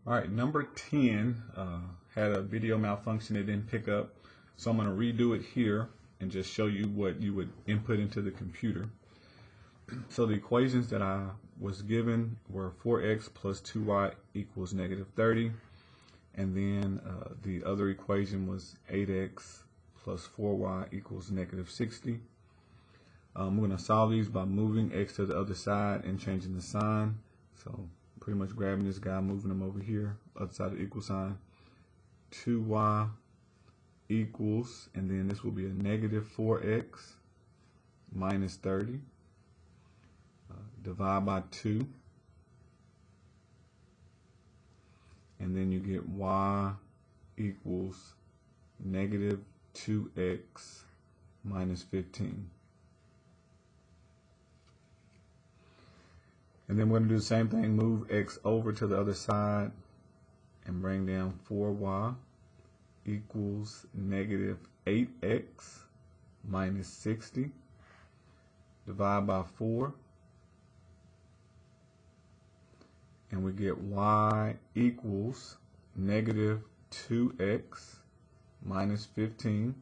All right, number 10 had a video malfunction it didn't pick up, so I'm going to redo it here and just show you what you would input into the computer. So the equations that I was given were 4x plus 2y equals negative 30, and then the other equation was 8x plus 4y equals negative 60. We're going to solve these by moving x to the other side and changing the sign. So pretty much grabbing this guy, moving him over here, other side of the equal sign. 2y equals, and then this will be a negative 4x minus 30. Divide by 2. And then you get y equals negative 2x minus 15. And then we're going to do the same thing, move x over to the other side and bring down 4y equals negative 8x minus 60. Divide by 4. And we get y equals negative 2x minus 15.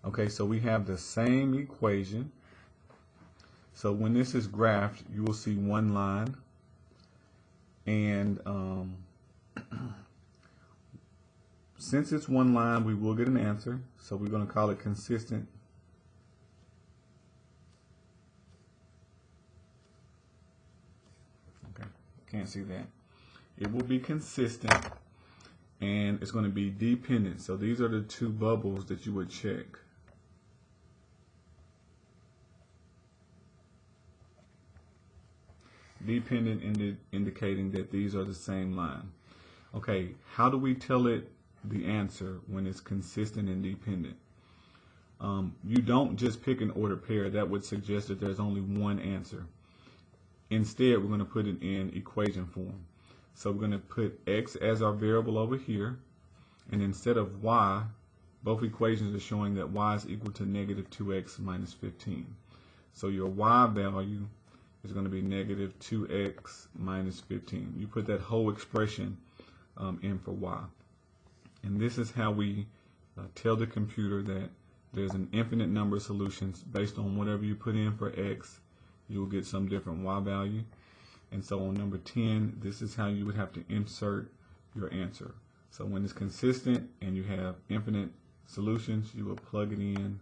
Okay, so we have the same equation. So when this is graphed, you will see one line. And since it's one line, we will get an answer. So we're going to call it consistent. Can't see that. It will be consistent, and it's going to be dependent. So these are the two bubbles that you would check. Dependent indicating that these are the same line. Okay, how do we tell it the answer when it's consistent and dependent? You don't just pick an ordered pair. That would suggest that there's only one answer. Instead, we're going to put it in equation form. So we're going to put x as our variable over here, and instead of y, both equations are showing that y is equal to negative 2x minus 15. So your y value is going to be negative 2x minus 15. You put that whole expression in for y. And this is how we tell the computer that there's an infinite number of solutions based on whatever you put in for x. You'll get some different y value. And so on number 10, this is how you would have to insert your answer. So when it's consistent and you have infinite solutions, you will plug it in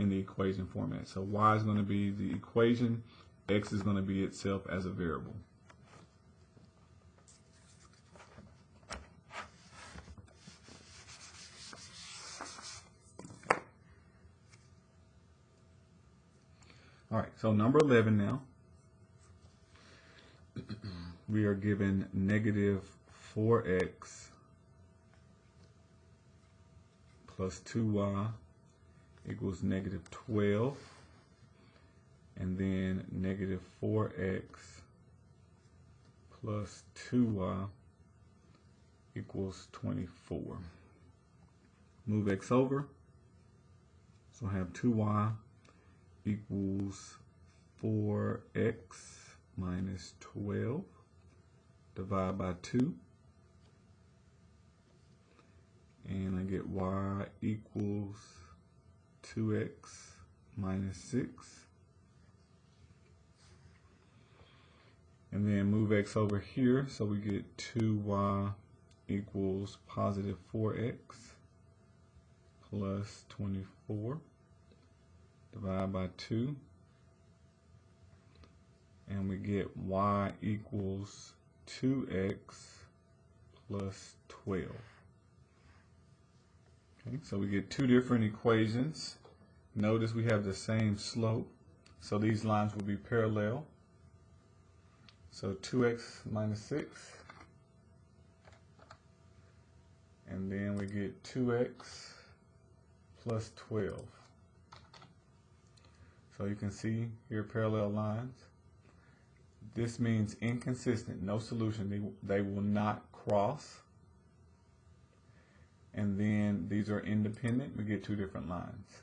the equation format. So y is going to be the equation, x is going to be itself as a variable. All right, so number 11 now. We are given negative 4x plus 2y equals negative 12. And then negative 4x plus 2y equals 24. Move x over. So I have 2y equals 4x minus 12. Divide by 2. And I get y equals 2x minus 6. And then move x over here, so we get 2y equals positive 4x plus 24. Divide by 2. And we get y equals 2x plus 12. Okay, so we get two different equations. Notice we have the same slope, so these lines will be parallel. So 2x minus 6, and then we get 2x plus 12. So you can see here parallel lines. This means inconsistent, no solution. They will not cross. And then these are independent. We get two different lines.